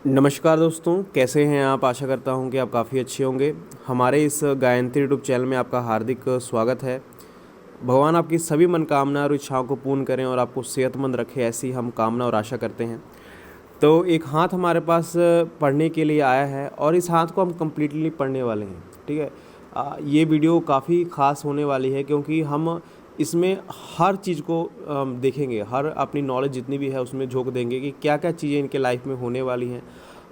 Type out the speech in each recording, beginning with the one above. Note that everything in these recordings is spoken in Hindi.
नमस्कार दोस्तों, कैसे हैं आप। आशा करता हूं कि आप काफ़ी अच्छे होंगे। हमारे इस गायत्री यूट्यूब चैनल में आपका हार्दिक स्वागत है। भगवान आपकी सभी मनोकामना और इच्छाओं को पूर्ण करें और आपको सेहतमंद रखे, ऐसी हम कामना और आशा करते हैं। तो एक हाथ हमारे पास पढ़ने के लिए आया है और इस हाथ को हम कम्प्लीटली पढ़ने वाले हैं। ठीक है, ये वीडियो काफ़ी ख़ास होने वाली है क्योंकि हम इसमें हर चीज़ को देखेंगे, हर अपनी नॉलेज जितनी भी है उसमें झोंक देंगे कि क्या क्या चीज़ें इनके लाइफ में होने वाली हैं।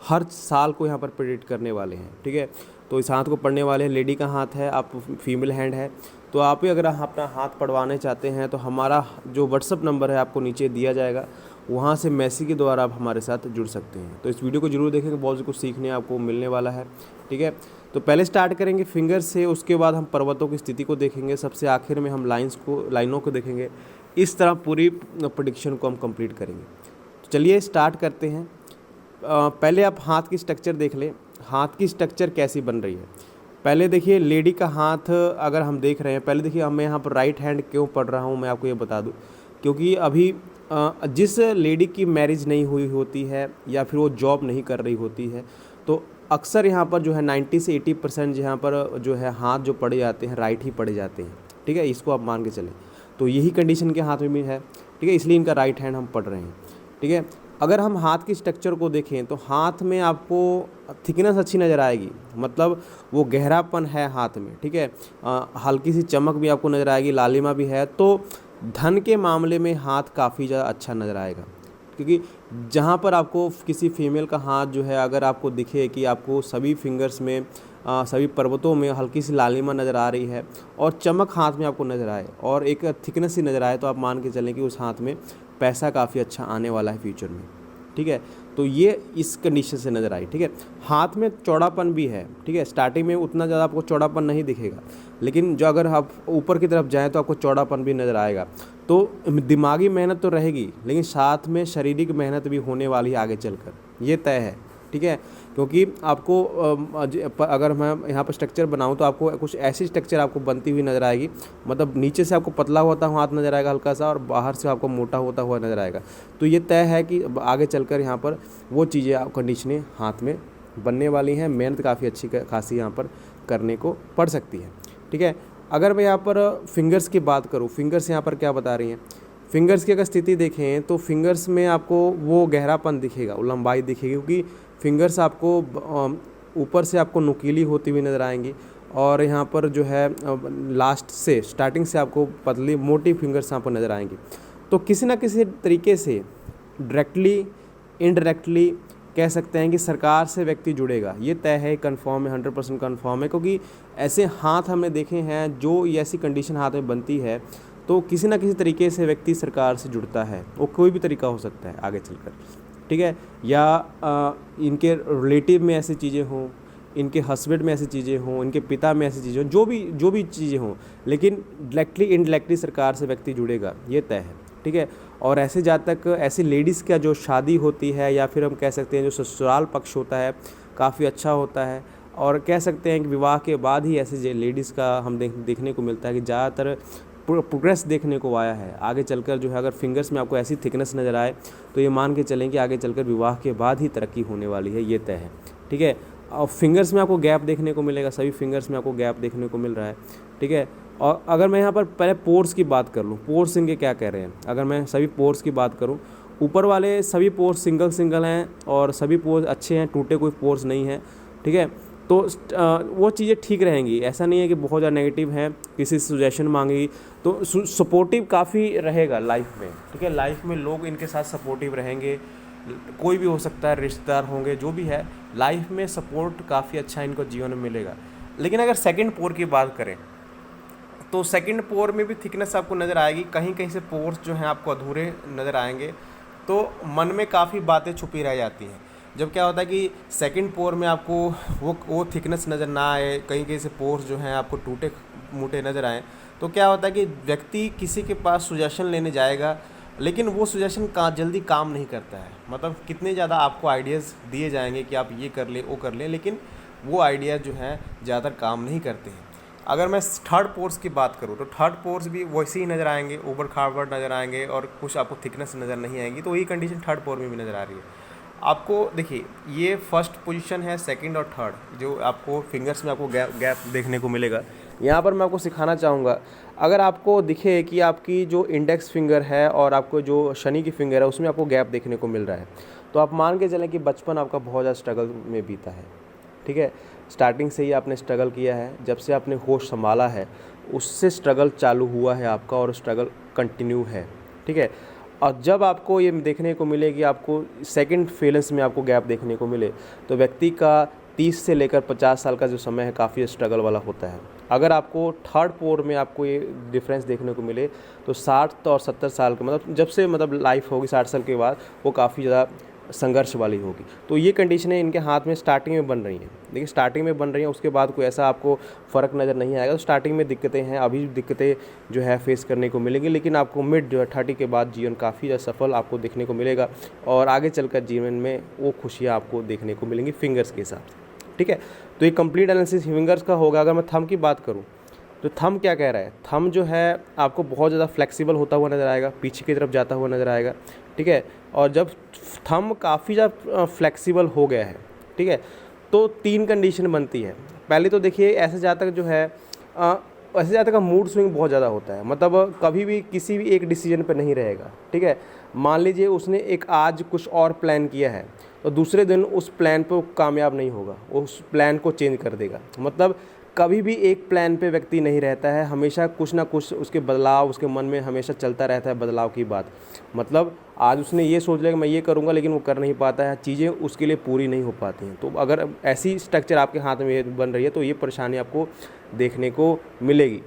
हर साल को यहाँ पर प्रेडिक्ट करने वाले हैं। ठीक है, तो इस हाथ को पढ़ने वाले हैं। लेडी का हाथ है, आप फीमेल हैंड है, तो आप भी अगर अपना हाथ पढ़वाने चाहते हैं तो हमारा जो व्हाट्सअप नंबर है आपको नीचे दिया जाएगा, वहाँ से मैसेज के द्वारा आप हमारे साथ जुड़ सकते हैं। तो इस वीडियो को जरूर देखेंगे, बहुत कुछ सीखने आपको मिलने वाला है। ठीक है, तो पहले स्टार्ट करेंगे फिंगर से, उसके बाद हम पर्वतों की स्थिति को देखेंगे, सबसे आखिर में हम लाइनों को देखेंगे। इस तरह पूरी प्रेडिक्शन को हम कंप्लीट करेंगे। तो चलिए स्टार्ट करते हैं। पहले आप हाथ की स्ट्रक्चर देख लें, हाथ की स्ट्रक्चर कैसी बन रही है। पहले देखिए लेडी का हाथ अगर हम देख रहे हैं, पहले देखिए मैं यहाँ पर राइट हैंड क्यों पढ़ रहा हूँ मैं आपको ये बता दूँ, क्योंकि अभी जिस लेडी की मैरिज नहीं हुई होती है या फिर वो जॉब नहीं कर रही होती है, तो अक्सर यहाँ पर जो है 90 से 80% यहाँ पर जो है हाथ जो पड़े जाते हैं राइट ही पड़े जाते हैं। ठीक है, इसको आप मान के चलें। तो यही कंडीशन के हाथ में भी है। ठीक है, इसलिए इनका राइट हैंड हम पढ़ रहे हैं। ठीक है, अगर हम हाथ की स्ट्रक्चर को देखें तो हाथ में आपको थिकनेस अच्छी नज़र आएगी, मतलब वो गहरापन है हाथ में। ठीक है, हल्की सी चमक भी आपको नज़र आएगी, लालिमा भी है। तो धन के मामले में हाथ काफ़ी ज़्यादा अच्छा नज़र आएगा, क्योंकि जहाँ पर आपको किसी फीमेल का हाथ जो है अगर आपको दिखे कि आपको सभी फिंगर्स में सभी पर्वतों में हल्की सी लालिमा नज़र आ रही है और चमक हाथ में आपको नज़र आए और एक थिकनेस सी नज़र आए, तो आप मान के चलें कि उस हाथ में पैसा काफ़ी अच्छा आने वाला है फ्यूचर में। ठीक है, तो ये इस कंडीशन से नज़र आई। ठीक है, हाथ में चौड़ापन भी है। ठीक है, स्टार्टिंग में उतना ज़्यादा आपको चौड़ापन नहीं दिखेगा, लेकिन जो अगर आप ऊपर की तरफ जाएँ तो आपको चौड़ापन भी नज़र आएगा। तो दिमागी मेहनत तो रहेगी, लेकिन साथ में शारीरिक मेहनत भी होने वाली है आगे चलकर, ये तय है। ठीक है, क्योंकि आपको अगर मैं यहाँ पर स्ट्रक्चर बनाऊँ तो आपको कुछ ऐसी स्ट्रक्चर आपको बनती हुई नज़र आएगी, मतलब नीचे से आपको पतला होता हुआ हाथ नज़र आएगा हल्का सा, और बाहर से आपको मोटा होता हुआ नज़र आएगा। तो ये तय है कि आगे चलकर यहाँ पर वो चीज़ें आप कंडीशनें हाथ में बनने वाली हैं। मेहनत काफ़ी अच्छी खासी यहाँ पर करने को पड़ सकती है। ठीक है, अगर मैं यहाँ पर फिंगर्स की बात करूँ, फिंगर्स यहाँ पर क्या बता रही हैं। फिंगर्स की अगर स्थिति देखें तो फिंगर्स में आपको वो गहरापन दिखेगा, वो लंबाई दिखेगी, क्योंकि फिंगर्स आपको ऊपर से आपको नुकीली होती हुई नज़र आएंगी और यहाँ पर जो है लास्ट से स्टार्टिंग से आपको पतली मोटी फिंगर्स यहाँ पर नज़र आएंगी। तो किसी ना किसी तरीके से डायरेक्टली इनडायरेक्टली कह सकते हैं कि सरकार से व्यक्ति जुड़ेगा, ये तय है, कन्फर्म है, 100% कन्फर्म है। क्योंकि ऐसे हाथ हमने देखे हैं जो ऐसी कंडीशन हाथ में बनती है तो किसी ना किसी तरीके से व्यक्ति सरकार से जुड़ता है, वो कोई भी तरीका हो सकता है आगे चलकर। ठीक है, या इनके रिलेटिव में ऐसी चीज़ें हों, इनके हस्बैंड में ऐसी चीज़ें हों, इनके पिता में ऐसी चीज़ें हों, जो भी चीज़ें हों, लेकिन डायरेक्टली इनडायरेक्टली सरकार से व्यक्ति जुड़ेगा, ये तय है। ठीक है, और ऐसे जहाँ तक ऐसी लेडीज़ का जो शादी होती है या फिर हम कह सकते हैं जो ससुराल पक्ष होता है काफ़ी अच्छा होता है, और कह सकते हैं कि विवाह के बाद ही ऐसे लेडीज़ का हम देखने को मिलता है कि ज़्यादातर प्रोग्रेस देखने को आया है। आगे चलकर जो है अगर फिंगर्स में आपको ऐसी थिकनेस नज़र आए तो ये मान के चलें कि आगे चलकर विवाह के बाद ही तरक्की होने वाली है, ये तय है। ठीक है, और फिंगर्स में आपको गैप देखने को मिलेगा, सभी फिंगर्स में आपको गैप देखने को मिल रहा है। ठीक है, और अगर मैं यहाँ पर पहले पोर्स की बात कर लूँ, पोर्स इनके क्या कह रहे हैं, अगर मैं सभी पोर्स की बात करूँ, ऊपर वाले सभी पोर्स सिंगल हैं और सभी पोर्स अच्छे हैं, टूटे कोई पोर्स नहीं है। ठीक है, तो वो चीज़ें ठीक रहेंगी, ऐसा नहीं है कि बहुत ज़्यादा नेगेटिव हैं, किसी से सुजेशन मांगी तो सपोर्टिव काफ़ी रहेगा लाइफ में। ठीक है, लाइफ में लोग इनके साथ सपोर्टिव रहेंगे, कोई भी हो सकता है, रिश्तेदार होंगे, जो भी है, लाइफ में सपोर्ट काफ़ी अच्छा इनको जीवन में मिलेगा। लेकिन अगर सेकंड पोर की बात करें तो सेकंड पोर में भी थिकनेस आपको नज़र आएगी, कहीं कहीं से पोर्स जो हैं आपको अधूरे नज़र आएंगे, तो मन में काफ़ी बातें छुपी रह जाती हैं। जब क्या होता है कि सेकंड पोर में आपको वो थिकनेस नज़र ना आए, कहीं कहीं से पोर्स जो हैं आपको टूटे मूटे नज़र आएँ, तो क्या होता है कि व्यक्ति किसी के पास सुजेशन लेने जाएगा, लेकिन वो सुजेशन जल्दी काम नहीं करता है। मतलब कितने ज़्यादा आपको आइडियाज़ दिए जाएंगे कि आप ये कर लें वो कर लें, लेकिन वो आइडियाज़ जो हैं ज़्यादातर काम नहीं करते हैं। अगर मैं थर्ड पोर्स की बात करूँ तो थर्ड पोर्स भी वैसे ही नज़र आएंगे, ऊबड़ खाबड़ नज़र आएंगे और कुछ आपको थिकनेस नज़र नहीं आएंगी, तो वही कंडीशन थर्ड पोर में भी नज़र आ रही है। आपको देखिए ये फर्स्ट पोजीशन है, सेकंड और थर्ड जो आपको फिंगर्स में आपको गैप गैप देखने को मिलेगा। यहाँ पर मैं आपको सिखाना चाहूँगा, अगर आपको दिखे कि आपकी जो इंडेक्स फिंगर है और आपको जो शनि की फिंगर है उसमें आपको गैप देखने को मिल रहा है, तो आप मान के चलें कि बचपन आपका बहुत ज़्यादा स्ट्रगल में बीता है। ठीक है, स्टार्टिंग से ही आपने स्ट्रगल किया है, जब से आपने होश संभाला है उससे स्ट्रगल चालू हुआ है आपका और स्ट्रगल कंटिन्यू है। ठीक है, और जब आपको ये देखने को मिले कि आपको सेकंड फेलेंस में आपको गैप देखने को मिले, तो व्यक्ति का 30 से लेकर 50 साल का जो समय है काफ़ी स्ट्रगल वाला होता है। अगर आपको थर्ड पोर में आपको ये डिफरेंस देखने को मिले तो 60 और 70 साल के मतलब जब से मतलब लाइफ होगी 60 साल के बाद वो काफ़ी ज़्यादा संघर्ष वाली होगी। तो ये कंडीशनें इनके हाथ में स्टार्टिंग में बन रही हैं। देखिए स्टार्टिंग में बन रही हैं, उसके बाद कोई ऐसा आपको फ़र्क नज़र नहीं आएगा। तो स्टार्टिंग में दिक्कतें हैं, अभी दिक्कतें जो है फेस करने को मिलेंगी, लेकिन आपको मिड जो है 30 के बाद जीवन काफ़ी ज़्यादा सफल आपको देखने को मिलेगा और आगे चलकर जीवन में वो खुशियाँ आपको देखने को मिलेंगी फिंगर्स के हिसाब से। ठीक है, तो ये कंप्लीट एनालिसिस फिंगर्स का होगा। अगर मैं थंब की बात करूँ तो थंब क्या कह रहा है, थंब जो है आपको बहुत ज़्यादा फ्लेक्सिबल होता हुआ नज़र आएगा, पीछे की तरफ जाता हुआ नज़र आएगा। ठीक है, और जब थंब काफ़ी ज़्यादा फ्लेक्सिबल हो गया है, ठीक है, तो 3 कंडीशन बनती है। पहले तो देखिए ऐसे जातक जो है ऐसे जातक का मूड स्विंग बहुत ज़्यादा होता है, मतलब कभी भी किसी भी एक डिसीजन पर नहीं रहेगा। ठीक है, मान लीजिए उसने एक आज कुछ और प्लान किया है तो दूसरे दिन उस प्लान पर कामयाब नहीं होगा, उस प्लान को चेंज कर देगा। मतलब कभी भी एक प्लान पे व्यक्ति नहीं रहता है, हमेशा कुछ ना कुछ उसके बदलाव उसके मन में हमेशा चलता रहता है बदलाव की बात। मतलब आज उसने ये सोच लिया कि मैं ये करूँगा, लेकिन वो कर नहीं पाता है, चीज़ें उसके लिए पूरी नहीं हो पाती हैं। तो अगर ऐसी स्ट्रक्चर आपके हाथ में बन रही है तो ये परेशानी आपको देखने को मिलेगी।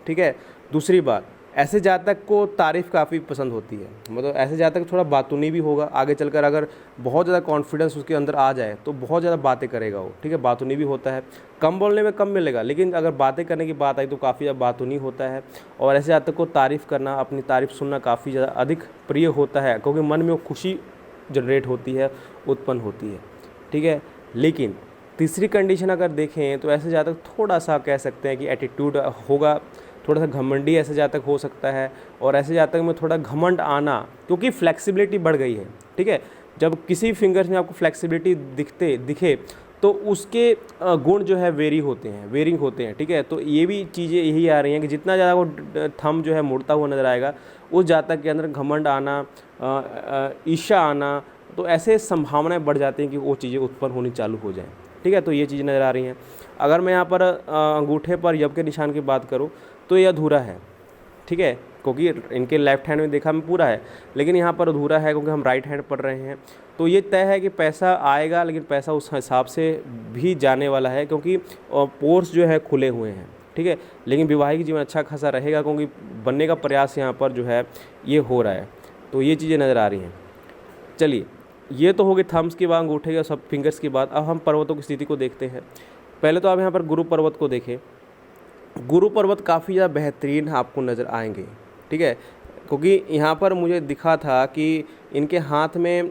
ठीक है, दूसरी बात, ऐसे जातक को तारीफ़ काफ़ी पसंद होती है, मतलब ऐसे जातक थोड़ा बातूनी भी होगा आगे चलकर। अगर बहुत ज़्यादा कॉन्फिडेंस उसके अंदर आ जाए तो बहुत ज़्यादा बातें करेगा वो। ठीक है, बातूनी भी होता है, कम बोलने में कम मिलेगा, लेकिन अगर बातें करने की बात आई तो काफ़ी ज़्यादा बातूनी होता है। और ऐसे जातक को तारीफ़ करना, अपनी तारीफ़ सुनना काफ़ी ज़्यादा अधिक प्रिय होता है, क्योंकि मन में वो खुशी जनरेट होती है, उत्पन्न होती है। ठीक है, लेकिन तीसरी कंडीशन अगर देखें तो ऐसे जातक थोड़ा सा कह सकते हैं कि एटीट्यूड होगा, थोड़ा सा घमंडी ऐसे जातक हो सकता है। और ऐसे जातक में थोड़ा घमंड आना, क्योंकि फ्लेक्सिबिलिटी बढ़ गई है। ठीक है, जब किसी फिंगर्स में आपको फ्लेक्सिबिलिटी दिखे तो उसके गुण जो है वेरिंग होते हैं। ठीक है, तो ये भी चीज़ें यही आ रही हैं कि जितना ज़्यादा वो थंब जो है मुड़ता हुआ नज़र आएगा, उस जातक के अंदर घमंड आना, ईर्ष्या आना, तो ऐसे संभावनाएं बढ़ जाती हैं कि वो चीज़ें उत्पन्न होनी चालू हो जाएँ। ठीक है, तो ये चीज़ें नज़र आ रही हैं। अगर मैं यहाँ पर अंगूठे पर यब के निशान की बात करूँ तो ये अधूरा है। ठीक है, क्योंकि इनके लेफ्ट हैंड में देखा में पूरा है, लेकिन यहाँ पर अधूरा है क्योंकि हम राइट हैंड पढ़ रहे हैं। तो ये तय है कि पैसा आएगा, लेकिन पैसा उस हिसाब से भी जाने वाला है, क्योंकि पोर्स जो है खुले हुए हैं। ठीक है, लेकिन वैवाहिक जीवन अच्छा खासा रहेगा, क्योंकि बनने का प्रयास यहाँ पर जो है ये हो रहा है। तो ये चीज़ें नज़र आ रही हैं। चलिए, ये तो हो गई थम्स की बात, अंगूठे या सब फिंगर्स की बात। अब हम पर्वतों की स्थिति को देखते हैं। पहले तो आप यहाँ पर गुरु पर्वत को देखें। गुरु पर्वत काफ़ी ज़्यादा बेहतरीन आपको नज़र आएंगे। ठीक है, क्योंकि यहाँ पर मुझे दिखा था कि इनके हाथ में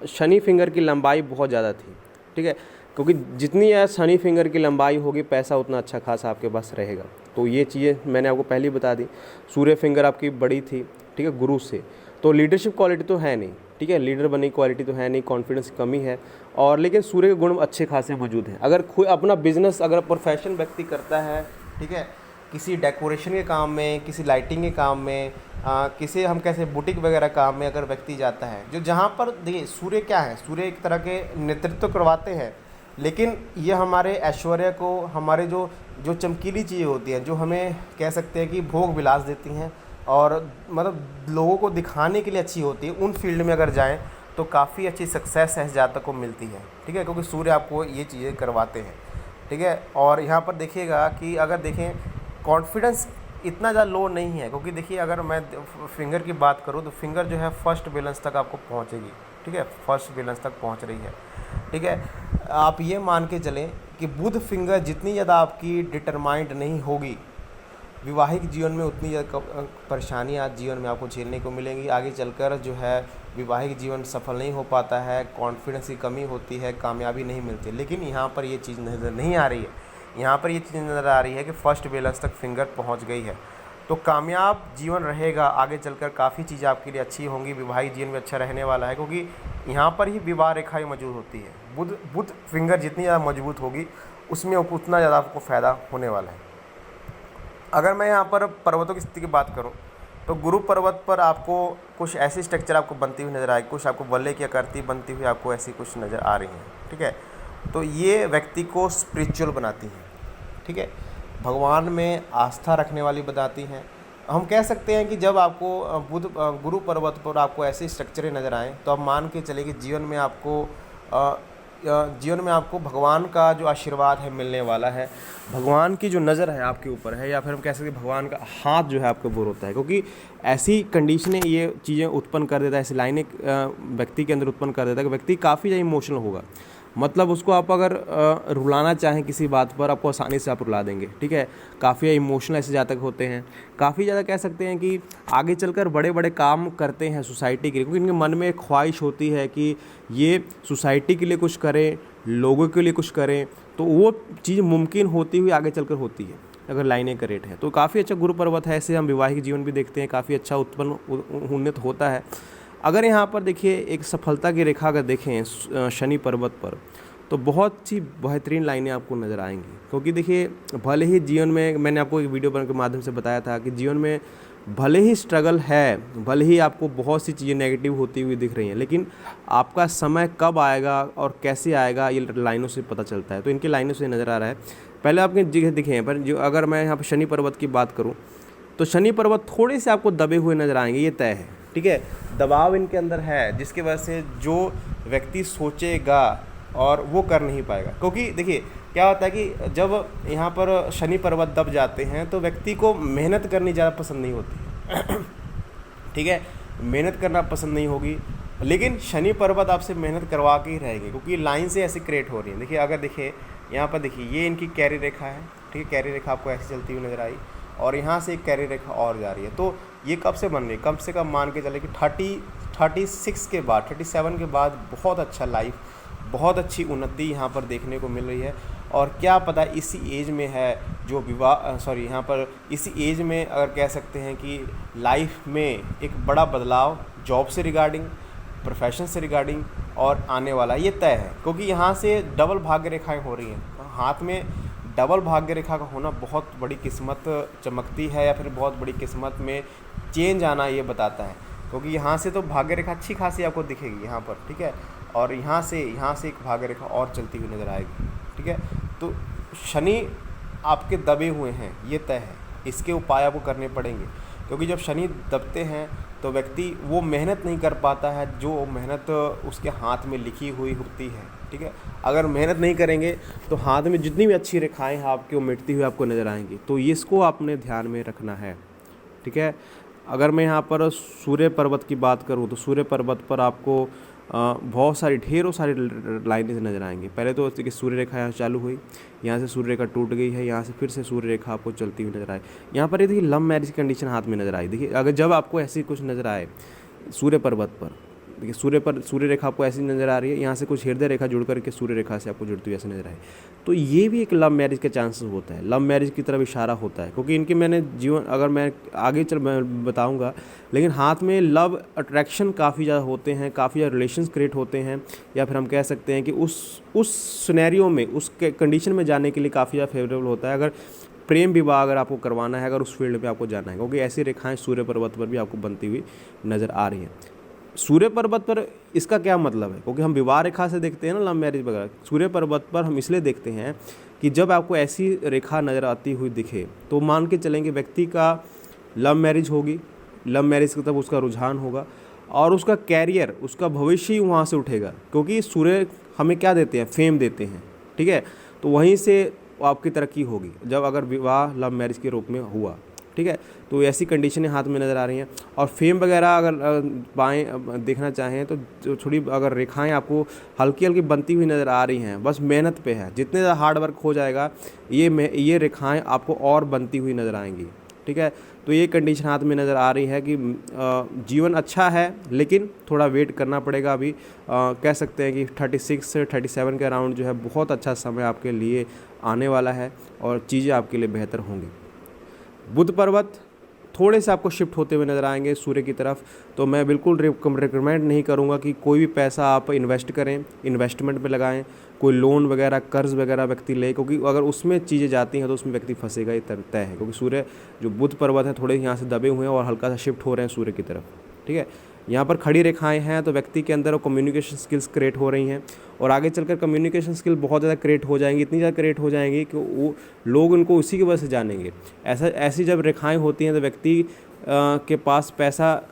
शनि फिंगर की लंबाई बहुत ज़्यादा थी। ठीक है, क्योंकि जितनी ज़्यादा शनि फिंगर की लंबाई होगी पैसा उतना अच्छा खासा आपके पास रहेगा। तो ये चीज़ें मैंने आपको पहले ही बता दी। सूर्य फिंगर आपकी बड़ी थी, ठीक है, गुरु से, तो लीडरशिप क्वालिटी तो है नहीं। ठीक है, लीडर बनने की क्वालिटी तो है नहीं, कॉन्फिडेंस की कमी है, और लेकिन सूर्य के गुण अच्छे खासे मौजूद हैं। अगर कोई अपना बिजनेस अगर प्रोफेशन व्यक्ति करता है, ठीक है, किसी डेकोरेशन के काम में, किसी लाइटिंग के काम में, किसी हम कैसे बुटीक वगैरह काम में अगर व्यक्ति जाता है, जो जहाँ पर देखिए सूर्य क्या है, सूर्य एक तरह के नेतृत्व करवाते हैं, लेकिन ये हमारे ऐश्वर्य को, हमारे जो चमकीली चीज़ें होती हैं, जो हमें कह सकते हैं कि भोग विलास देती हैं और मतलब लोगों को दिखाने के लिए अच्छी होती है, उन फील्ड में अगर जाएं तो काफ़ी अच्छी सक्सेस ऐसे जातक को मिलती है। ठीक है, क्योंकि सूर्य आपको ये चीज़ें करवाते हैं। ठीक है, और यहाँ पर देखिएगा कि अगर देखें कॉन्फिडेंस इतना ज़्यादा लो नहीं है, क्योंकि देखिए अगर मैं फिंगर की बात करूँ तो फिंगर जो है फर्स्ट बैलेंस तक आपको पहुँचेगी। ठीक है, फर्स्ट बैलेंस तक पहुँच रही है। ठीक है, आप ये मान के चलें कि बुध फिंगर जितनी ज़्यादा आपकी डिटरमाइंड नहीं होगी, विवाहिक जीवन में उतनी ज़्यादा परेशानियाँ जीवन में आपको झेलने को मिलेंगी। आगे चलकर जो है विवाहिक जीवन सफल नहीं हो पाता है, कॉन्फिडेंस की कमी होती है, कामयाबी नहीं मिलती। लेकिन यहाँ पर ये चीज़ नज़र नहीं आ रही है। यहाँ पर ये चीज़ नज़र आ रही है कि फर्स्ट बैलेंस तक फिंगर पहुँच गई है, तो कामयाब जीवन रहेगा। आगे चलकर काफ़ी चीज़ें आपके लिए अच्छी होंगी, विवाहिक जीवन में अच्छा रहने वाला है, क्योंकि यहाँ पर ही विवाह रेखाएं मौजूद होती है। बुध बुध फिंगर जितनी ज़्यादा मजबूत होगी उसमें उतना ज़्यादा आपको फ़ायदा होने वाला है। अगर मैं यहाँ पर पर्वतों की स्थिति की बात करूँ तो गुरु पर्वत पर आपको कुछ ऐसी स्ट्रक्चर आपको बनती हुई नज़र आएगी, कुछ आपको वलय की आकृति बनती हुई आपको ऐसी कुछ नज़र आ रही हैं, ठीक है। तो ये व्यक्ति को स्पिरिचुअल बनाती हैं, ठीक है, भगवान में आस्था रखने वाली बताती हैं। हम कह सकते हैं कि जब आपको गुरु पर्वत पर आपको ऐसी स्ट्रक्चरें नज़र आएँ तो आप मान के चले कि जीवन में आपको भगवान का जो आशीर्वाद है मिलने वाला है, भगवान की जो नज़र है आपके ऊपर है, या फिर हम कह सकते हैं भगवान का हाथ जो है आपके ऊपर होता है। क्योंकि ऐसी कंडीशनें ये चीज़ें उत्पन्न कर देता है, ऐसी लाइनें व्यक्ति के अंदर उत्पन्न कर देता है कि व्यक्ति काफ़ी ज़्यादा इमोशनल होगा। मतलब उसको आप अगर रुलाना चाहें किसी बात पर, आपको आसानी से आप रुला देंगे, ठीक है। काफ़ी इमोशनल ऐसे जातक होते हैं, काफ़ी ज़्यादा कह सकते हैं कि आगे चलकर बड़े बड़े काम करते हैं सोसाइटी के लिए, क्योंकि इनके मन में एक ख्वाहिश होती है कि ये सोसाइटी के लिए कुछ करें, लोगों के लिए कुछ करें, तो वो चीज़ मुमकिन होती हुई आगे चलकर होती है अगर लाइनें करेक्ट हैं। तो काफ़ी अच्छा गुरु पर्वत है। ऐसे हम वैवाहिक जीवन भी देखते हैं, काफ़ी अच्छा उत्पन्न उन्नत होता है। अगर यहाँ पर देखिए एक सफलता की रेखा अगर देखें शनि पर्वत पर, तो बहुत सी बेहतरीन लाइनें आपको नज़र आएंगी। क्योंकि देखिए भले ही जीवन में, मैंने आपको एक वीडियो के माध्यम से बताया था कि जीवन में भले ही स्ट्रगल है, भले ही आपको बहुत सी चीज़ें नेगेटिव होती हुई दिख रही हैं, लेकिन आपका समय कब आएगा और कैसे आएगा ये लाइनों से पता चलता है। तो इनकी लाइनों से नज़र आ रहा है। पहले आपके दिखे हैं, पर जो अगर मैं यहाँ पर शनि पर्वत की बात करूँ तो शनि पर्वत थोड़े से आपको दबे हुए नज़र आएंगे, ये तय है, ठीक है। दबाव इनके अंदर है जिसकी वजह से जो व्यक्ति सोचेगा और वो कर नहीं पाएगा। क्योंकि देखिए क्या होता है कि जब यहाँ पर शनि पर्वत दब जाते हैं तो व्यक्ति को मेहनत करनी ज़्यादा पसंद नहीं होती ठीक है, मेहनत करना पसंद नहीं होगी, लेकिन शनि पर्वत आपसे मेहनत करवा के ही रहेंगे, क्योंकि लाइन से ऐसी क्रिएट हो रही है। देखिए अगर देखिए यहाँ पर देखिए ये इनकी कैरी रेखा है, ठीक है, कैरी रेखा आपको ऐसी चलती हुई नज़र आई और यहाँ से एक कैरी रेखा और जा रही है। तो ये कब से बन रही है, कम से कम मान के चले कि 36 के बाद, 37 के बाद बहुत अच्छा लाइफ, बहुत अच्छी उन्नति यहाँ पर देखने को मिल रही है। और क्या पता इसी एज में है जो यहाँ पर इसी एज में अगर कह सकते हैं कि लाइफ में एक बड़ा बदलाव जॉब से रिगार्डिंग, प्रोफेशन से रिगार्डिंग और आने वाला ये तय है। क्योंकि यहाँ से डबल भाग्य रेखाएं हो रही हैं, हाथ में डबल भाग्य रेखा का होना बहुत बड़ी किस्मत चमकती है, या फिर बहुत बड़ी किस्मत में चेंज आना ये बताता है। क्योंकि यहाँ से तो भाग्य रेखा अच्छी खासी आपको दिखेगी यहाँ पर, ठीक है, और यहाँ से एक भाग्य रेखा और चलती हुई नज़र आएगी, ठीक है। तो शनि आपके दबे हुए हैं ये तय है, इसके उपाय आपको करने पड़ेंगे। क्योंकि जब शनि दबते हैं तो व्यक्ति वो मेहनत नहीं कर पाता है जो मेहनत उसके हाथ में लिखी हुई होती है, ठीक है। अगर मेहनत नहीं करेंगे तो हाथ में जितनी भी अच्छी रेखाएं हैं आपकी वो मिटती हुई आपको नज़र आएंगी। तो इसको आपने ध्यान में रखना है, ठीक है। अगर मैं यहाँ पर सूर्य पर्वत की बात करूँ तो सूर्य पर्वत पर आपको बहुत सारी ढेरों सारी लाइनें नज़र आएंगी। पहले तो देखिए सूर्य रेखा यहाँ चालू हुई, यहाँ से सूर्य रेखा टूट गई है, यहाँ से फिर से सूर्य रेखा आपको चलती हुई नज़र आए। यहाँ पर ये देखिए लव मैरिज की कंडीशन हाथ में नज़र आई। देखिए अगर जब आपको ऐसी कुछ नज़र आए सूर्य पर्वत पर, देखिए सूर्य रेखा आपको ऐसी नज़र आ रही है, यहाँ से कुछ हृदय रेखा जुड़ करके सूर्य रेखा से आपको जुड़ती हुई ऐसे नज़र आए, तो ये भी एक लव मैरिज के चांसेस होता है, लव मैरिज की तरफ इशारा होता है। क्योंकि इनके मैंने जीवन अगर मैं आगे मैं बताऊंगा, लेकिन हाथ में लव अट्रैक्शन काफ़ी ज़्यादा होते हैं, काफ़ी ज़्यादा रिलेशंस क्रिएट होते हैं, या फिर हम कह सकते हैं कि उस सिनेरियो में, उस कंडीशन में जाने के लिए काफ़ी ज़्यादा फेवरेबल होता है। अगर प्रेम विवाह अगर आपको करवाना है, अगर उस फील्ड में आपको जाना है, क्योंकि ऐसी रेखाएं सूर्य पर्वत पर भी आपको बनती हुई नज़र आ रही हैं। सूर्य पर्वत पर इसका क्या मतलब है, क्योंकि हम विवाह रेखा से देखते हैं ना लव मैरिज वगैरह, सूर्य पर्वत पर हम इसलिए देखते हैं कि जब आपको ऐसी रेखा नज़र आती हुई दिखे तो मान के चलेंगे व्यक्ति का लव मैरिज होगी, लव मैरिज की तरफ उसका रुझान होगा और उसका कैरियर, उसका भविष्य ही वहाँ से उठेगा। क्योंकि सूर्य हमें क्या देते हैं, फेम देते हैं, ठीक है। तो वहीं से आपकी तरक्की होगी जब अगर विवाह लव मैरिज के रूप में हुआ, ठीक है। तो ऐसी कंडीशनें हाथ में नज़र आ रही हैं। और फेम वगैरह अगर बाएं देखना चाहें तो थोड़ी अगर रेखाएं आपको हल्की हल्की बनती हुई नज़र आ रही हैं, बस मेहनत पे है, जितने ज़्यादा हार्ड वर्क हो जाएगा ये रेखाएं आपको और बनती हुई नज़र आएंगी, ठीक है। तो ये कंडीशन हाथ में नज़र आ रही है कि जीवन अच्छा है, लेकिन थोड़ा वेट करना पड़ेगा। अभी कह सकते हैं कि 36 से 37 के अराउंड जो है बहुत अच्छा समय आपके लिए आने वाला है और चीज़ें आपके लिए बेहतर होंगी। बुध पर्वत थोड़े से आपको शिफ्ट होते हुए नज़र आएंगे सूर्य की तरफ। तो मैं बिल्कुल रिकमेंड नहीं करूँगा कि कोई भी पैसा आप इन्वेस्ट करें, इन्वेस्टमेंट पे लगाएं, कोई लोन वगैरह कर्ज वगैरह व्यक्ति ले, क्योंकि अगर उसमें चीज़ें जाती हैं तो उसमें व्यक्ति फंसेगा, ये तय है। क्योंकि सूर्य जो बुध पर्वत है थोड़े यहाँ से दबे हुए हैं और हल्का सा शिफ्ट हो रहे हैं सूर्य की तरफ, ठीक है। यहाँ पर खड़ी रेखाएं हैं तो व्यक्ति के अंदर वो कम्युनिकेशन स्किल्स क्रिएट हो रही हैं और आगे चलकर कम्युनिकेशन स्किल बहुत ज़्यादा क्रिएट हो जाएंगी, इतनी ज़्यादा क्रिएट हो जाएंगी कि वो लोग उनको उसी की वजह से जानेंगे। ऐसी जब रेखाएं होती हैं तो व्यक्ति के पास पैसा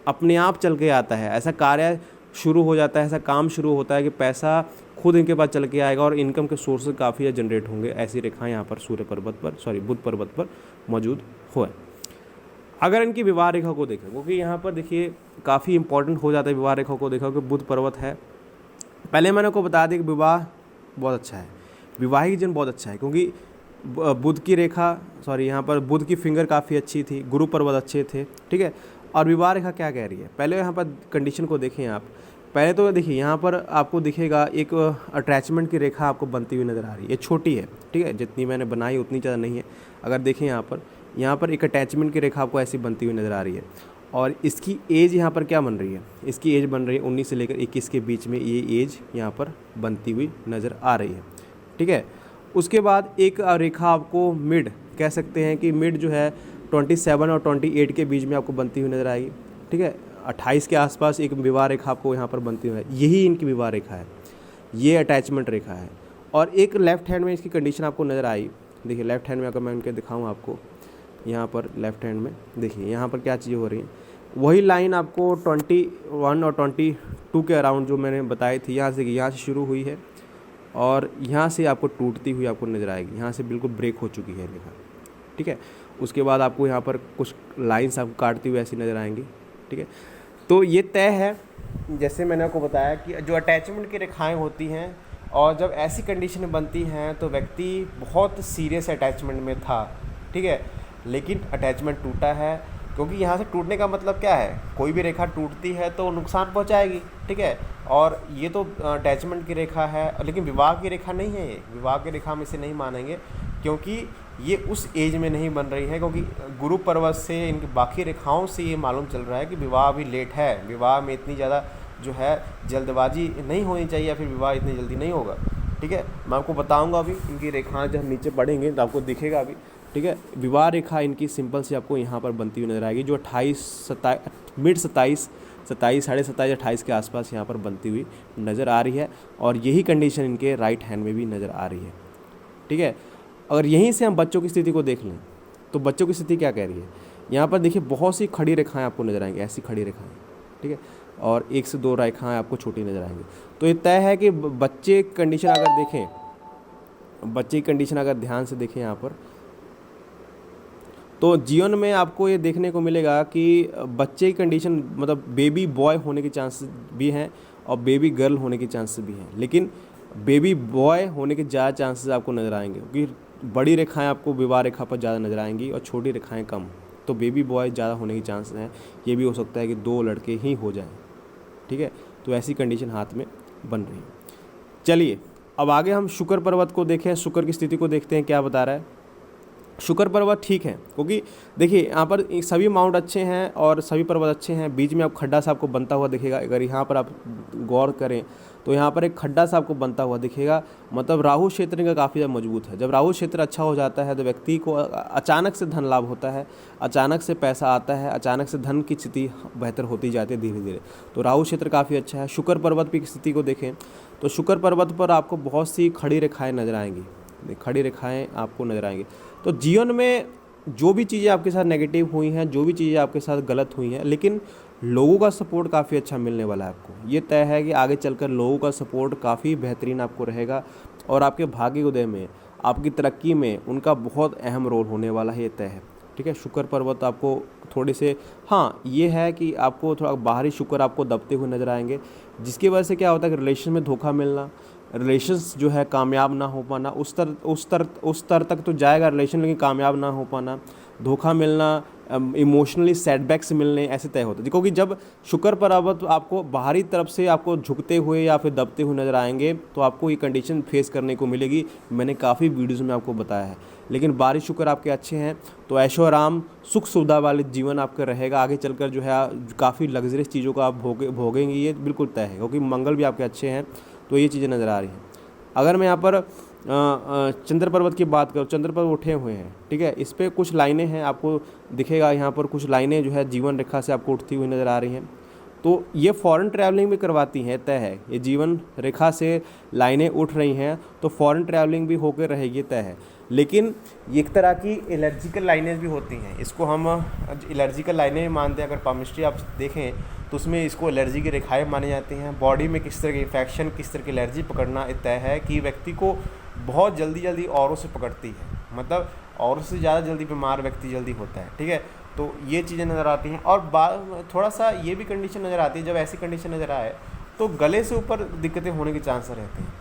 अपने आप चल के आता है, ऐसा कार्य शुरू हो जाता है, ऐसा काम शुरू होता है कि पैसा खुद इनके पास चल के आएगा और इनकम के सोर्सेज काफ़ी जनरेट होंगे। ऐसी रेखाएं यहाँ पर बुध पर्वत पर मौजूद हुए। अगर इनकी विवाह रेखा को देखें, क्योंकि यहाँ पर देखिए काफ़ी इंपॉर्टेंट हो जाता है विवाह रेखा को देखा कि बुध पर्वत है। पहले मैंने को बता दिया कि विवाह बहुत अच्छा है, विवाहिक जन बहुत अच्छा है, क्योंकि बुध की रेखा यहाँ पर बुध की फिंगर काफ़ी अच्छी थी, गुरु पर्वत अच्छे थे, ठीक है। और विवाह रेखा क्या कह रही है, पहले यहाँ पर कंडीशन को देखें आप। पहले तो देखिए यहाँ पर आपको दिखेगा एक अटैचमेंट की रेखा आपको बनती हुई नज़र आ रही है, छोटी है, ठीक है, जितनी मैंने बनाई उतनी ज़्यादा नहीं है। अगर देखें यहाँ पर एक अटैचमेंट की रेखा आपको ऐसी बनती हुई नज़र आ रही है और इसकी एज यहाँ पर क्या बन रही है, इसकी एज बन रही है 19 से लेकर 21 के बीच में, ये एज यहाँ पर बनती हुई नज़र आ रही है, ठीक है। उसके बाद एक रेखा आपको मिड कह सकते हैं कि मिड जो है 27 और 28 के बीच में आपको बनती हुई नज़र आएगी, ठीक है। 28 के आसपास एक विवाह रेखा आपको यहाँ पर बनती हुई है, यही इनकी विवाह रेखा है, ये अटैचमेंट रेखा है। और एक लेफ्ट हैंड में इसकी कंडीशन आपको नज़र आई, देखिए लेफ्ट हैंड में अगर मैं उनके दिखाऊँ आपको, यहाँ पर लेफ्ट हैंड में देखिए यहाँ पर क्या चीज़ें हो रही हैं, वही लाइन आपको 21 और 22 के अराउंड जो मैंने बताई थी, यहाँ से शुरू हुई है और यहाँ से आपको टूटती हुई आपको नज़र आएगी, यहाँ से बिल्कुल ब्रेक हो चुकी है रेखा, ठीक है। उसके बाद आपको यहाँ पर कुछ लाइंस आपको काटती हुई ऐसी नज़र आएंगी, ठीक है। तो ये तय है, जैसे मैंने आपको बताया कि जो अटैचमेंट की रेखाएं होती हैं और जब ऐसी कंडीशन बनती हैं तो व्यक्ति बहुत सीरियस अटैचमेंट में था, ठीक है, लेकिन अटैचमेंट टूटा है। क्योंकि यहाँ से टूटने का मतलब क्या है, कोई भी रेखा टूटती है तो नुकसान पहुँचाएगी, ठीक है। और ये तो अटैचमेंट की रेखा है, लेकिन विवाह की रेखा नहीं है, ये विवाह की रेखा हम इसे नहीं मानेंगे क्योंकि ये उस एज में नहीं बन रही है। क्योंकि गुरु पर्वत से इनकी बाकी रेखाओं से ये मालूम चल रहा है कि विवाह अभी लेट है, विवाह में इतनी ज़्यादा जो है जल्दबाजी नहीं होनी चाहिए या फिर विवाह इतनी जल्दी नहीं होगा, ठीक है। मैं आपको बताऊँगा अभी इनकी रेखाएँ जब नीचे पढ़ेंगे तो आपको दिखेगा अभी, ठीक है। विवाह रेखा इनकी सिंपल से आपको यहाँ पर बनती हुई नजर आएगी, जो 27 साढ़े 28 के आसपास यहाँ पर बनती हुई नज़र आ रही है और यही कंडीशन इनके राइट हैंड में भी नज़र आ रही है, ठीक है। अगर यहीं से हम बच्चों की स्थिति को देख लें तो बच्चों की स्थिति क्या कह रही है, यहाँ पर देखिए बहुत सी खड़ी रेखाएँ आपको नज़र आएंगी, ऐसी खड़ी रेखाएँ, ठीक है, और 1 से 2 रेखाएँ आपको छोटी नज़र आएंगी। तो ये तय है कि बच्चे कंडीशन अगर देखें, बच्चे की कंडीशन अगर ध्यान से देखें यहाँ पर, तो जीवन में आपको ये देखने को मिलेगा कि बच्चे की कंडीशन मतलब बेबी बॉय होने के चांसेस भी हैं और बेबी गर्ल होने के चांसेस भी हैं, लेकिन बेबी बॉय होने के ज़्यादा चांसेस आपको नज़र आएंगे क्योंकि बड़ी रेखाएं आपको विवाह रेखा पर ज़्यादा नज़र आएंगी और छोटी रेखाएं कम, तो बेबी बॉय ज़्यादा होने के चांसेस हैं। ये भी हो सकता है कि 2 लड़के ही हो जाएं, ठीक है। तो ऐसी कंडीशन हाथ में बन रही है। चलिए अब आगे हम शुक्र पर्वत को देखें, शुक्र की स्थिति को देखते हैं क्या बता रहा है। शुक्र पर्वत ठीक है, क्योंकि देखिए यहाँ पर सभी माउंट अच्छे हैं और सभी पर्वत अच्छे हैं, बीच में आप खड्डा सा आपको बनता हुआ दिखेगा। अगर यहाँ पर आप गौर करें तो यहाँ पर एक खड्डा सा आपको बनता हुआ दिखेगा, मतलब राहु क्षेत्र इनका काफ़ी ज़्यादा मजबूत है। जब राहु क्षेत्र अच्छा हो जाता है तो व्यक्ति को अचानक से धन लाभ होता है, अचानक से पैसा आता है, अचानक से धन की स्थिति बेहतर होती जाती है धीरे धीरे। तो राहु क्षेत्र काफ़ी अच्छा है। शुक्र पर्वत की स्थिति को देखें तो शुक्र पर्वत पर आपको बहुत सी खड़ी रेखाएँ नज़र आएंगी, खड़ी रेखाएँ आपको नज़र आएंगी। तो जीवन में जो भी चीज़ें आपके साथ नेगेटिव हुई हैं, जो भी चीज़ें आपके साथ गलत हुई हैं, लेकिन लोगों का सपोर्ट काफ़ी अच्छा मिलने वाला है आपको। ये तय है कि आगे चलकर लोगों का सपोर्ट काफ़ी बेहतरीन आपको रहेगा और आपके भाग्य उदय में, आपकी तरक्की में उनका बहुत अहम रोल होने वाला है, ये तय है, ठीक है। शुक्र पर्वत आपको थोड़े से, हाँ ये है कि आपको थोड़ा बाहरी शुक्र आपको दबते हुए नज़र आएंगे, जिसकी वजह से क्या होता है कि रिलेशन में धोखा मिलना, रिलेशंस जो है कामयाब ना हो पाना, उस तर तक तो जाएगा रिलेशन, लेकिन कामयाब ना हो पाना, धोखा मिलना, इमोशनली सेटबैक्स मिलने ऐसे तय होते हैं। क्योंकि जब शुक्र पर्वत आपको बाहरी तरफ से आपको झुकते हुए या फिर दबते हुए नज़र आएंगे तो आपको ये कंडीशन फेस करने को मिलेगी। मैंने काफ़ी वीडियोज़ में आपको बताया है। लेकिन बारिश शुक्र आपके अच्छे हैं तो ऐशो आराम सुख सुविधा वाले जीवन आपका रहेगा। आगे चलकर जो है काफ़ी लग्जरियस चीज़ों को आप भोगेंगे, ये बिल्कुल तय है। क्योंकि मंगल भी आपके अच्छे हैं तो ये चीज़ें नज़र आ रही हैं। अगर मैं यहाँ पर चंद्र पर्वत की बात करूँ, चंद्र पर्वत उठे हुए हैं, ठीक है, इस पर कुछ लाइनें हैं, आपको दिखेगा यहाँ पर कुछ लाइनें जो है जीवन रेखा से आपको उठती हुई नज़र आ रही हैं। तो ये फॉरेन ट्रैवलिंग भी करवाती हैं, तय है। ये जीवन रेखा से लाइनें उठ रही हैं तो फॉरेन ट्रैवलिंग भी होकर रहेगी, तय है। लेकिन एक तरह की एलर्जिकल लाइनें भी होती हैं, इसको हम एलर्जिकल लाइनें मानते हैं। अगर पामिस्ट्री आप देखें तो उसमें इसको एलर्जी की रेखाएं मानी जाती हैं। बॉडी में किस तरह की इन्फेक्शन, किस तरह की एलर्जी पकड़ना तय है कि व्यक्ति को बहुत जल्दी औरों से पकड़ती है, मतलब औरों से ज़्यादा जल्दी बीमार व्यक्ति जल्दी होता है, ठीक है। तो ये चीज़ें नज़र आती हैं। और थोड़ा सा ये भी कंडीशन नज़र आती है, जब ऐसी कंडीशन नज़र आए तो गले से ऊपर दिक्कतें होने के चांस रहते हैं,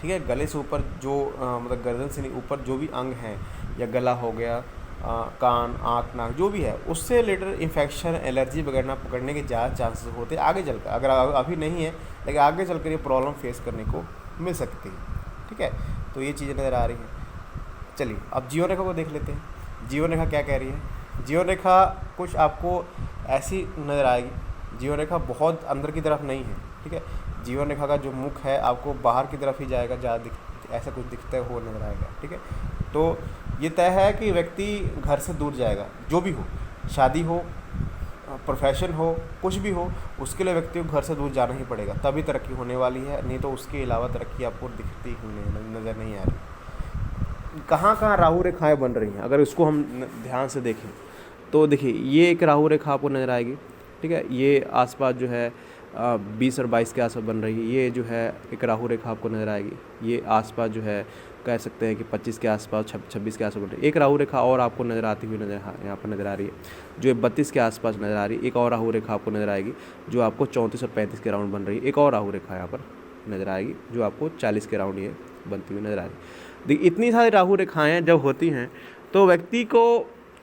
ठीक है। गले से ऊपर जो मतलब गर्दन से नहीं ऊपर जो भी अंग हैं, या गला हो गया, कान, आँख, नाक, जो भी है, उससे रिलेटेड इन्फेक्शन, एलर्जी वगैरह पकड़ने के ज़्यादा चांसेस होते हैं आगे चलकर। अगर अभी नहीं है लेकिन आगे चलकर ये प्रॉब्लम फेस करने को मिल सकती है, ठीक है। तो ये चीज़ें नज़र आ रही हैं। चलिए अब जीवन रेखा को देख लेते हैं। जीवन रेखा क्या कह रही है? जीवन रेखा कुछ आपको ऐसी नज़र आएगी। जीवन रेखा बहुत अंदर की तरफ नहीं है, ठीक है। जीवन रेखा का जो मुख है आपको बाहर की तरफ ही जाएगा, ज़्यादा ऐसा कुछ दिखता हो नज़र आएगा, ठीक है। तो ये तय है कि व्यक्ति घर से दूर जाएगा, जो भी हो, शादी हो, प्रोफेशन हो, कुछ भी हो, उसके लिए व्यक्ति को घर से दूर जाना ही पड़ेगा, तभी तरक्की होने वाली है। नहीं तो उसके अलावा तरक्की आपको दिखती ही नज़र नहीं आ रही। कहाँ कहाँ राहु रेखाएं बन रही हैं, अगर इसको हम ध्यान से देखें तो देखिए ये एक राहु रेखा आपको नज़र आएगी, ठीक है। ये आसपास जो है 20 और 22 के आसपास बन रही है। ये जो है एक राहु रेखा आपको नज़र आएगी। ये आसपास जो है कह सकते हैं कि 25 के आसपास, 26 के आसपास बन रही है। एक राहु रेखा और आपको नज़र आती हुई यहाँ पर नज़र आ रही है, जो 32 के आसपास नज़र आ रही है। एक और राहु रेखा आपको नज़र आएगी जो आपको 34 और 35 के राउंड बन रही है। एक और राहु रेखा यहाँ पर नज़र आएगी जो आपको 40 के राउंड ये बनती हुई नज़र आ रही है। देखिए इतनी सारी राहु रेखाएँ जब होती हैं तो व्यक्ति को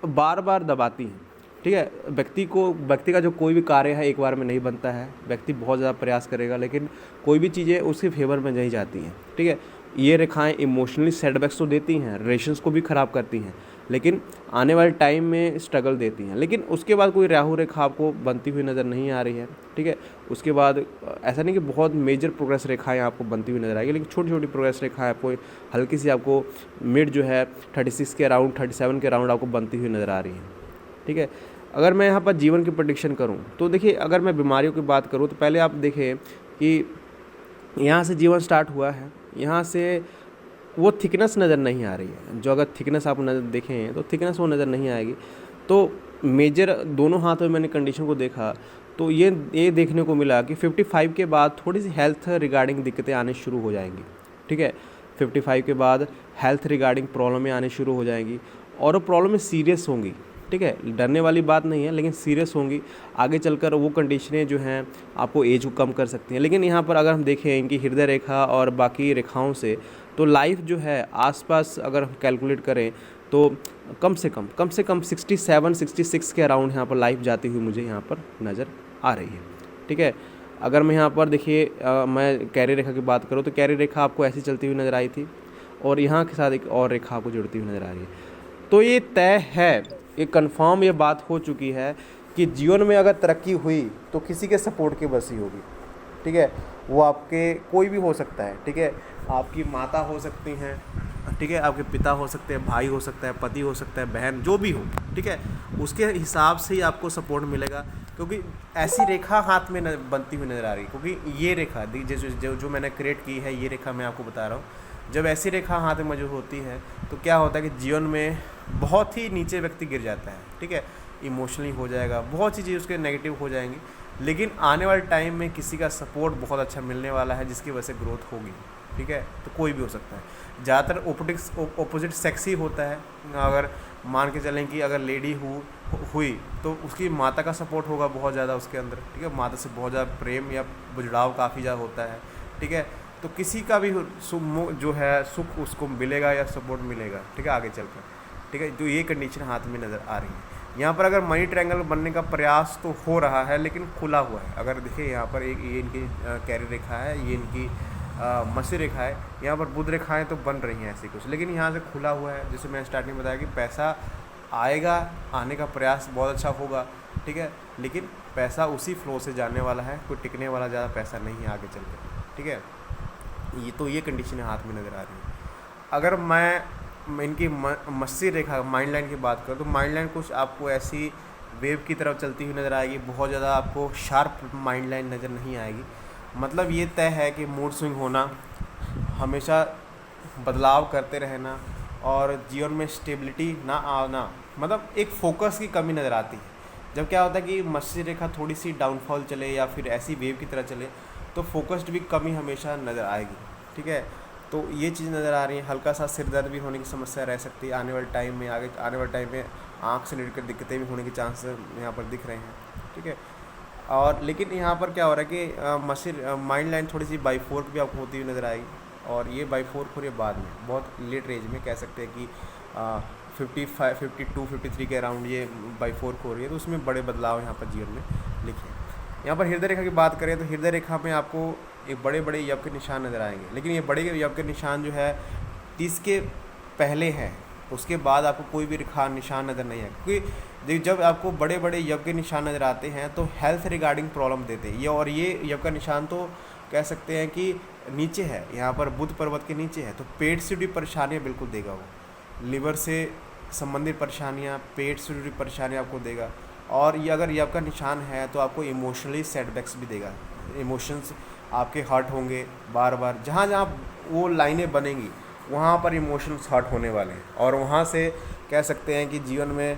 बार बार दबाती हैं, ठीक है। व्यक्ति का जो कोई भी कार्य है एक बार में नहीं बनता है। व्यक्ति बहुत ज़्यादा प्रयास करेगा लेकिन कोई भी चीज़ें उसके फेवर में नहीं जाती हैं, ठीक है। ये रेखाएं इमोशनली सेटबैक्स तो देती हैं, रिलेशंस को भी ख़राब करती हैं, लेकिन आने वाले टाइम में स्ट्रगल देती हैं। लेकिन उसके बाद कोई राहु रेखा आपको बनती हुई नज़र नहीं आ रही है, ठीक है। उसके बाद ऐसा नहीं कि बहुत मेजर प्रोग्रेस रेखाएं आपको बनती हुई नज़र आएगी, लेकिन छोटी छोटी प्रोग्रेस रेखाएं आपको हल्की सी आपको मिड जो है 36 के अराउंड, 37 के अराउंड आपको बनती हुई नज़र आ रही है, ठीक है। अगर मैं यहाँ पर जीवन की प्रेडिक्शन करूँ तो देखिए अगर मैं बीमारियों की बात करूँ तो पहले आप देखें कि यहाँ से जीवन स्टार्ट हुआ है, यहाँ से वो थिकनेस नज़र नहीं आ रही है। जो अगर थिकनेस आप नज़र देखें तो थिकनेस वो नज़र नहीं आएगी। तो मेजर दोनों हाथों में मैंने कंडीशन को देखा तो ये देखने को मिला कि 55 के बाद थोड़ी सी हेल्थ रिगार्डिंग दिक्कतें आने शुरू हो जाएंगी, ठीक है। 55 के बाद हेल्थ रिगार्डिंग प्रॉब्लमें आने शुरू हो जाएंगी और वो प्रॉब्लम सीरियस होंगी, ठीक है। डरने वाली बात नहीं है लेकिन सीरियस होंगी। आगे चलकर वो कंडीशनें जो हैं आपको एज को कम कर सकती हैं। लेकिन यहाँ पर अगर हम देखें इनकी हृदय रेखा और बाकी रेखाओं से तो लाइफ जो है आसपास अगर हम कैलकुलेट करें तो कम से कम 67-66 के अराउंड यहाँ पर लाइफ जाती हुई मुझे यहाँ पर नज़र आ रही है, ठीक है। अगर मैं यहाँ पर देखिए मैं कैरी रेखा की बात करूँ तो कैरी रेखा आपको ऐसी चलती हुई नज़र आई थी और यहाँ के साथ एक और रेखा आपको जुड़ती हुई नज़र आ रही है। तो ये तय है, ये कंफर्म ये बात हो चुकी है कि जीवन में अगर तरक्की हुई तो किसी के सपोर्ट के बस ही होगी, ठीक है। वो आपके कोई भी हो सकता है, ठीक है। आपकी माता हो सकती हैं, ठीक है, आपके पिता हो सकते हैं, भाई हो सकता है, पति हो सकता है, बहन, जो भी हो, ठीक है। उसके हिसाब से ही आपको सपोर्ट मिलेगा क्योंकि ऐसी रेखा हाथ में बनती हुई नज़र आ रही है। क्योंकि ये रेखा जो मैंने क्रिएट की है, ये रेखा मैं आपको बता रहा हूँ। जब ऐसी रेखा हाथ में मौजूद होती है तो क्या होता है कि जीवन में बहुत ही नीचे व्यक्ति गिर जाता है, ठीक है। इमोशनली हो जाएगा, बहुत सी चीज़ें उसके नेगेटिव हो जाएंगी, लेकिन आने वाले टाइम में किसी का सपोर्ट बहुत अच्छा मिलने वाला है जिसकी वजह से ग्रोथ होगी, ठीक है। तो कोई भी हो सकता है, ज़्यादातर ऑपोजिट सेक्स ही होता है। अगर मान के चलें कि अगर लेडी हुई तो उसकी माता का सपोर्ट होगा बहुत ज़्यादा उसके अंदर, ठीक है। माता से बहुत ज़्यादा प्रेम या जुड़ाव काफ़ी ज़्यादा होता है, ठीक है। तो किसी का भी जो है सुख उसको मिलेगा या सपोर्ट मिलेगा, ठीक है, आगे चलकर, ठीक है। तो ये कंडीशन हाथ में नज़र आ रही है। यहाँ पर अगर मनी ट्रायंगल बनने का प्रयास तो हो रहा है लेकिन खुला हुआ है। अगर देखिए यहाँ पर एक ये इनकी कैरी रेखा है, ये इनकी मसी रेखा है, यहाँ पर बुध रेखाएं तो बन रही हैं ऐसी कुछ, लेकिन यहाँ से खुला हुआ है। जैसे मैं स्टार्टिंग में बताया कि पैसा आएगा, आने का प्रयास बहुत अच्छा होगा, ठीक है, लेकिन पैसा उसी फ्लो से जाने वाला है, कोई टिकने वाला ज़्यादा पैसा नहीं है आगे चल कर, ठीक है। ये कंडीशन हाथ में नज़र आ रही है। अगर मैं इनकी मस्सी रेखा माइंड लाइन की बात करूँ तो माइंड लाइन कुछ आपको ऐसी वेव की तरफ चलती हुई नज़र आएगी, बहुत ज़्यादा आपको शार्प माइंड लाइन नज़र नहीं आएगी। मतलब ये तय है कि मूड स्विंग होना, हमेशा बदलाव करते रहना और जीवन में स्टेबिलिटी ना आना, मतलब एक फोकस की कमी नज़र आती है। जब क्या होता है कि मस्सी रेखा थोड़ी सी डाउनफॉल चले या फिर ऐसी वेव की तरह चले तो फोकस्ड भी कमी हमेशा नज़र आएगी, ठीक है। तो ये चीज़ नज़र आ रही है। हल्का सा सिर दर्द भी होने की समस्या रह सकती है आने वाले टाइम में। आगे आने वाले टाइम में आँख से रिलेटेड दिक्कतें भी होने के चांस यहाँ पर दिख रहे हैं, ठीक है। और लेकिन यहाँ पर क्या हो रहा है कि मसिर माइंड लाइन थोड़ी सी बाई फोर्क भी आपको होती हुई नज़र आएगी, और ये बाई फोर्क हो रही है बाद में, बहुत लेट रेंज में कह सकते हैं कि 55 52 53 के अराउंड ये बाई फोर्क हो रही है। तो उसमें बड़े बदलाव यहाँ पर जीवन में लिखे हैं। यहाँ पर हृदय रेखा की बात करें तो हृदय रेखा में आपको एक बड़े बड़े यव के निशान नज़र आएंगे, लेकिन ये बड़े यव के निशान जो है 30 के पहले हैं, उसके बाद आपको कोई भी रेखा निशान नज़र नहीं है। क्योंकि जब आपको बड़े बड़े यव के निशान नज़र आते हैं तो हेल्थ रिगार्डिंग प्रॉब्लम देते हैं ये, और ये यव का निशान तो कह सकते हैं कि नीचे है, यहाँ पर बुध पर्वत के नीचे है, तो पेट से जुड़ी परेशानियाँ बिल्कुल देगा वो। लिवर से संबंधित परेशानियाँ, पेट से जुड़ी परेशानियाँ आपको देगा। और ये अगर यव का निशान है तो आपको इमोशनली सेटबैक्स भी देगा, इमोशंस आपके हर्ट होंगे बार बार। जहाँ जहाँ वो लाइनें बनेंगी वहाँ पर इमोशंस हर्ट होने वाले हैं, और वहाँ से कह सकते हैं कि जीवन में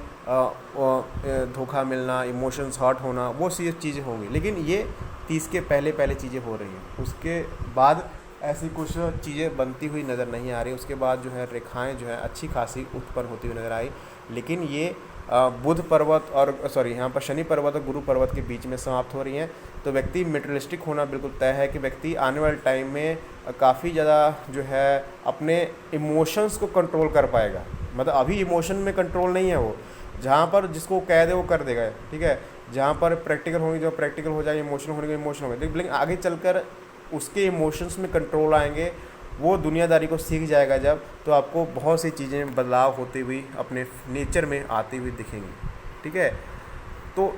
धोखा मिलना, इमोशंस हर्ट होना, वो सी चीज़ें होंगी। लेकिन ये 30 के पहले पहले चीज़ें हो रही हैं, उसके बाद ऐसी कुछ चीज़ें बनती हुई नज़र नहीं आ रही। उसके बाद जो है रेखाएं जो है अच्छी खासी उत्पन्न होती हुई नज़र आई। लेकिन ये बुध पर्वत और यहाँ पर शनि पर्वत और गुरु पर्वत के बीच में समाप्त हो रही हैं। तो व्यक्ति मेटेरियलिस्टिक होना बिल्कुल तय है कि व्यक्ति आने वाले टाइम में काफ़ी ज़्यादा जो है अपने इमोशंस को कंट्रोल कर पाएगा। मतलब अभी इमोशन में कंट्रोल नहीं है वो, जहाँ पर जिसको कह दे वो कर देगा, ठीक है। जहाँ पर प्रैक्टिकल होगी जो प्रैक्टिकल हो जाएगी, इमोशनल होने को इमोशनल हो जाएगी, लेकिन आगे चलकर उसके इमोशंस में कंट्रोल आएंगे, वो दुनियादारी को सीख जाएगा जब, तो आपको बहुत सी चीज़ें बदलाव होती हुई अपने नेचर में आती हुई दिखेंगी, ठीक है। तो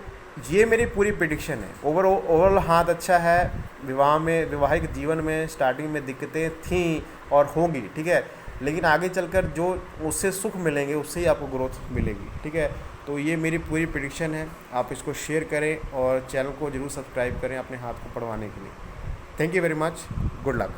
ये मेरी पूरी प्रेडिक्शन है। ओवरऑल हाथ अच्छा है। विवाह में, वैवाहिक जीवन में स्टार्टिंग में दिक्कतें थीं और होंगी, ठीक है, लेकिन आगे चलकर जो उससे सुख मिलेंगे उससे ही आपको ग्रोथ मिलेगी, ठीक है। तो ये मेरी पूरी प्रेडिक्शन है। आप इसको शेयर करें और चैनल को ज़रूर सब्सक्राइब करें अपने हाथ को पढ़वाने के लिए। Thank you very much, good luck.